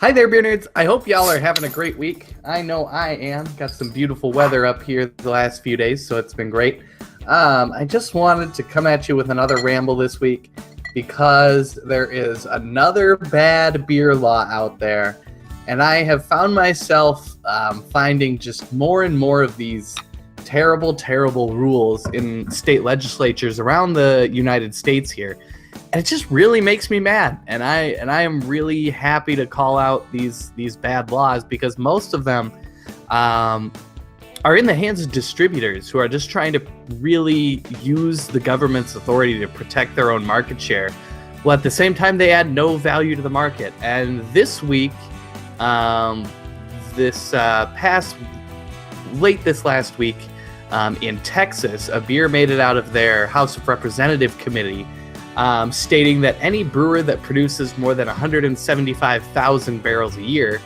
Hi there, beer nerds. I hope y'all are having a great week. I know I am. Got some beautiful weather up here the last few days, so it's been great. I just wanted to come at you with another ramble this week because there is another bad beer law out there, and I have found myself finding just more and more of these terrible rules in state legislatures around the United States here. And it just really makes me mad, and I am really happy to call out these bad laws because most of them are in the hands of distributors who are just trying to really use the government's authority to protect their own market share, while at the same time they add no value to the market. And this week, this last week, in Texas, a beer made it out of their House of Representative committee, stating that any brewer that produces more than 175,000 barrels a year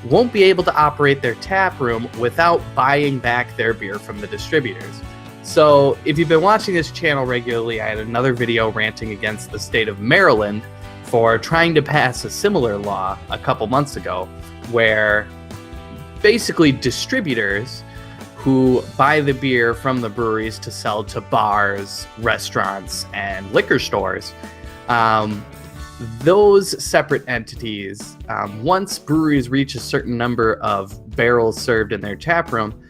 won't be able to operate their tap room without buying back their beer from the distributors. So if you've been watching this channel regularly, I had another video ranting against the state of Maryland for trying to pass a similar law a couple months ago, where basically distributors who buy the beer from the breweries to sell to bars, restaurants, and liquor stores. Those separate entities, once breweries reach a certain number of barrels served in their tap room,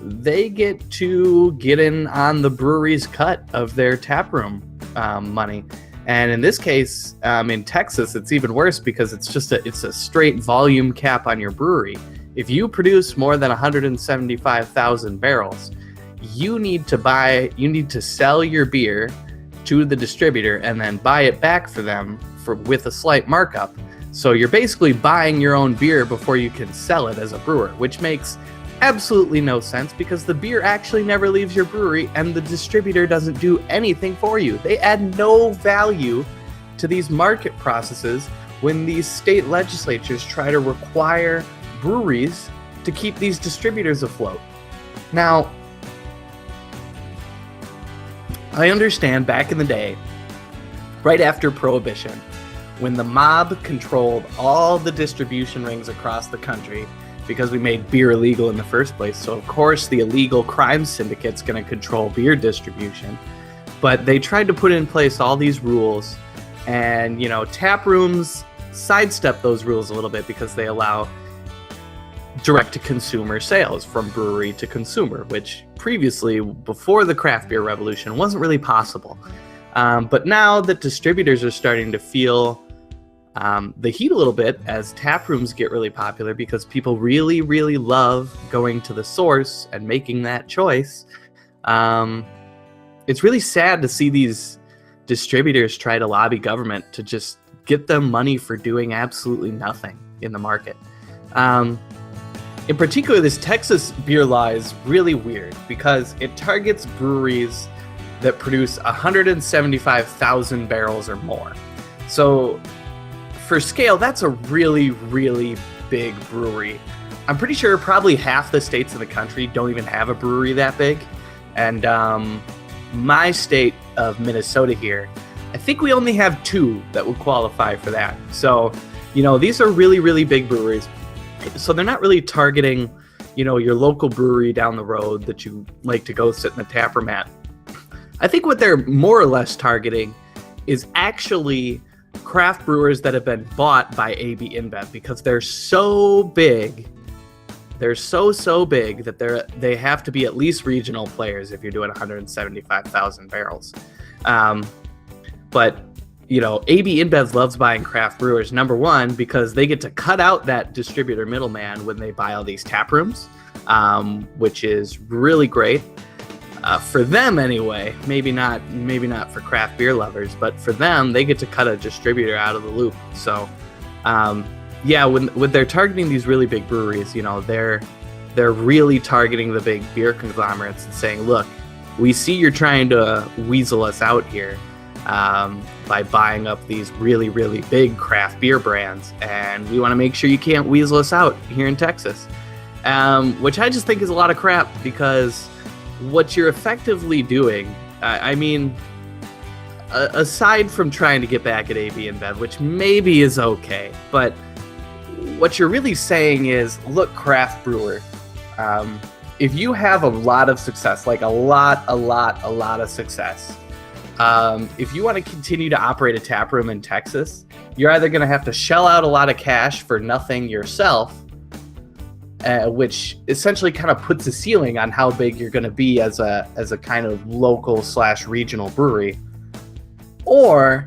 they get to get in on the brewery's cut of their tap room money. And in this case, in Texas, it's even worse because it's a straight volume cap on your brewery. If you produce more than 175,000 barrels, you need to sell your beer to the distributor and then buy it back for them with a slight markup. So you're basically buying your own beer before you can sell it as a brewer, which makes absolutely no sense because the beer actually never leaves your brewery and the distributor doesn't do anything for you. They add no value to these market processes when these state legislatures try to require breweries to keep these distributors afloat. Now, I understand back in the day, right after Prohibition, when the mob controlled all the distribution rings across the country because we made beer illegal in the first place. So of course the illegal crime syndicate's going to control beer distribution. But they tried to put in place all these rules, and tap rooms sidestep those rules a little bit because they allow direct-to-consumer sales from brewery to consumer, which previously, before the craft beer revolution, wasn't really possible. But now that distributors are starting to feel the heat a little bit as tap rooms get really popular because people really, really love going to the source and making that choice, it's really sad to see these distributors try to lobby government to just get them money for doing absolutely nothing in the market. In particular, this Texas beer law is really weird because it targets breweries that produce 175,000 barrels or more. So for scale, that's a really, really big brewery. I'm pretty sure probably half the states in the country don't even have a brewery that big. And my state of Minnesota here, I think we only have 2 that would qualify for that. So, these are really, really big breweries. So they're not really targeting, your local brewery down the road that you like to go sit in the taproom at. I think what they're more or less targeting is actually craft brewers that have been bought by AB InBev because they're so big. They're so big that they have to be at least regional players if you're doing 175,000 barrels. But AB InBev loves buying craft brewers, number one, because they get to cut out that distributor middleman when they buy all these tap rooms, which is really great. For them anyway, maybe not for craft beer lovers, but for them, they get to cut a distributor out of the loop. So, when they're targeting these really big breweries, they're really targeting the big beer conglomerates and saying, look, we see you're trying to weasel us out here. By buying up these really, really big craft beer brands, and we want to make sure you can't weasel us out here in Texas, which I just think is a lot of crap because what you're effectively doing, aside from trying to get back at AB InBev, which maybe is okay, but what you're really saying is, look, craft brewer, if you have a lot of success, like a lot of success, if you want to continue to operate a tap room in Texas, you're either going to have to shell out a lot of cash for nothing yourself, which essentially kind of puts a ceiling on how big you're going to be as a kind of local / regional brewery, or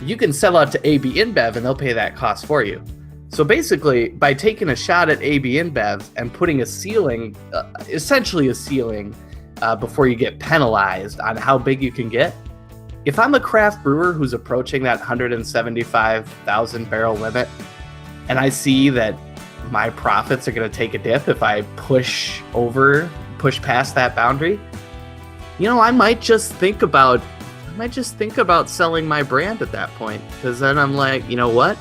you can sell out to AB InBev and they'll pay that cost for you. So basically, by taking a shot at AB InBev and putting a ceiling, essentially a ceiling, before you get penalized on how big you can get, if I'm a craft brewer who's approaching that 175,000 barrel limit, and I see that my profits are going to take a dip if I push past that boundary, I might just think about selling my brand at that point, because then I'm like, you know what?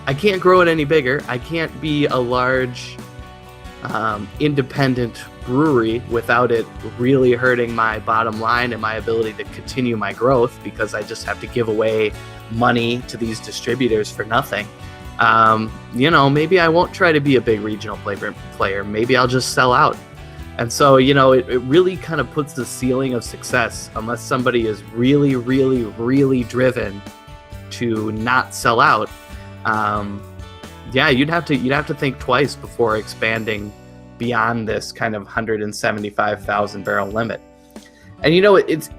I can't grow it any bigger. I can't be a large independent brewery without it really hurting my bottom line and my ability to continue my growth, because I just have to give away money to these distributors for nothing. Maybe I won't try to be a big regional player. Maybe I'll just sell out. And so, it really kind of puts the ceiling of success, unless somebody is really, really, really driven to not sell out. You'd have to think twice before expanding beyond this kind of 175,000 barrel limit. And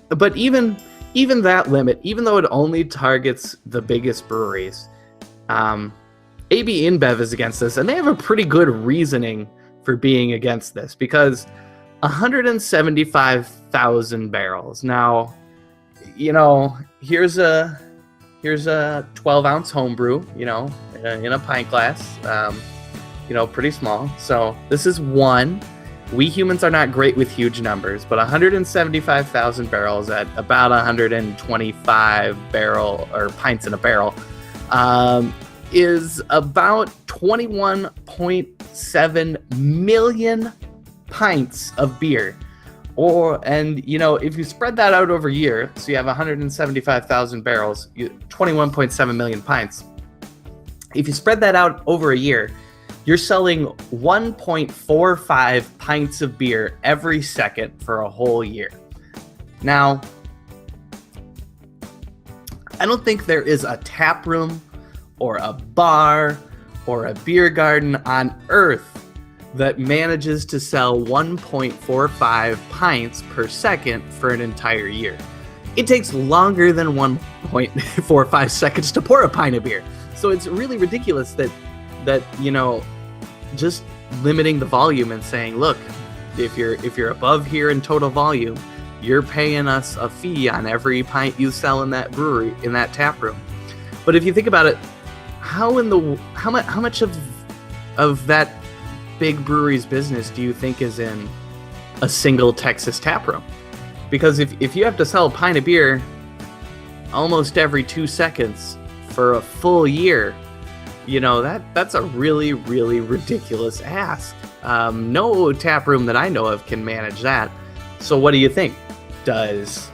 but even that limit, even though it only targets the biggest breweries, AB InBev is against this, and they have a pretty good reasoning for being against this, because 175,000 barrels. Now, here's a 12-ounce homebrew, in a pint glass, pretty small. So this is one. We humans are not great with huge numbers, but 175,000 barrels at about 125 pints in a barrel, is about 21.7 million pints of beer. If you spread that out over a year, so you have 175,000 barrels, 21.7 million pints. If you spread that out over a year, you're selling 1.45 pints of beer every second for a whole year. Now, I don't think there is a tap room or a bar or a beer garden on earth that manages to sell 1.45 pints per second for an entire year. It takes longer than 1.45 seconds to pour a pint of beer. So it's really ridiculous that just limiting the volume and saying, look, if you're above here in total volume, you're paying us a fee on every pint you sell in that brewery, in that tap room. But if you think about it, how much of that big brewery's business do you think is in a single Texas tap room? Because if you have to sell a pint of beer almost every 2 seconds for a full year, that's a really, really ridiculous ask. No tap room that I know of can manage that. So what do you think? Does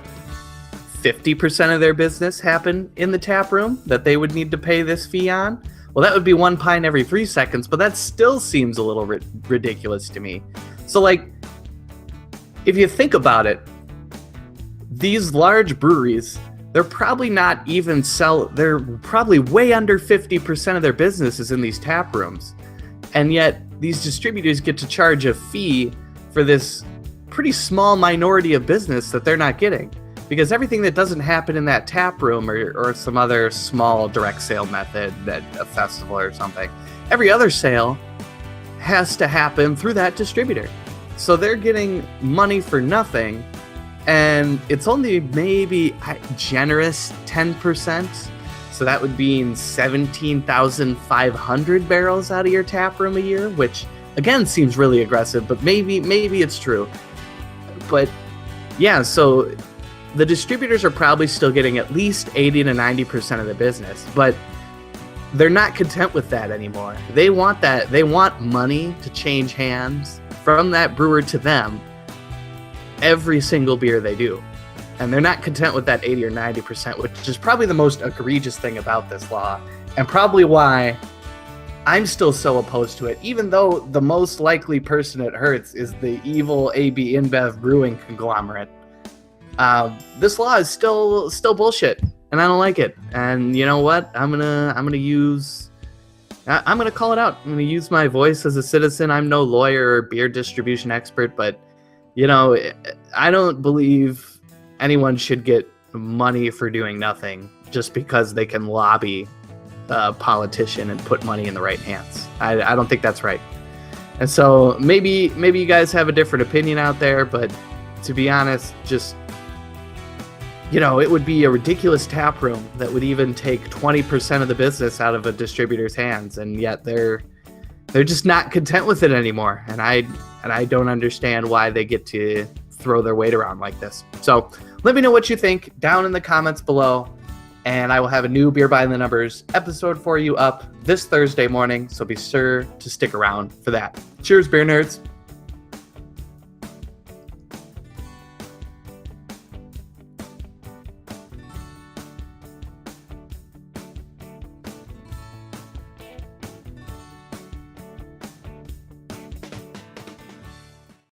50% of their business happen in the tap room that they would need to pay this fee on? Well, that would be 1 pint every 3 seconds, but that still seems a little ridiculous to me. So, if you think about it, these large breweries, they're probably they're probably way under 50% of their business is in these tap rooms. And yet, these distributors get to charge a fee for this pretty small minority of business that they're not getting. Because everything that doesn't happen in that tap room or some other small direct sale method at a festival or something, every other sale has to happen through that distributor. So they're getting money for nothing, and it's only maybe generous 10%. So that would be 17,500 barrels out of your tap room a year, which again seems really aggressive, but maybe it's true. But yeah, so the distributors are probably still getting at least 80 to 90% of the business, but they're not content with that anymore. They want that. They want money to change hands from that brewer to them every single beer they do. And they're not content with that 80 or 90%, which is probably the most egregious thing about this law, and probably why I'm still so opposed to it, even though the most likely person it hurts is the evil AB InBev brewing conglomerate. This law is still bullshit, and I don't like it. And you know what? I'm gonna call it out. I'm gonna use my voice as a citizen. I'm no lawyer or beer distribution expert, but I don't believe anyone should get money for doing nothing just because they can lobby a politician and put money in the right hands. I don't think that's right. And so maybe you guys have a different opinion out there, but to be honest, just it would be a ridiculous tap room that would even take 20% of the business out of a distributor's hands, and yet they're just not content with it anymore. And I don't understand why they get to throw their weight around like this. So let me know what you think down in the comments below, and I will have a new Beer by the Numbers episode for you up this Thursday morning, so be sure to stick around for that. Cheers, beer nerds.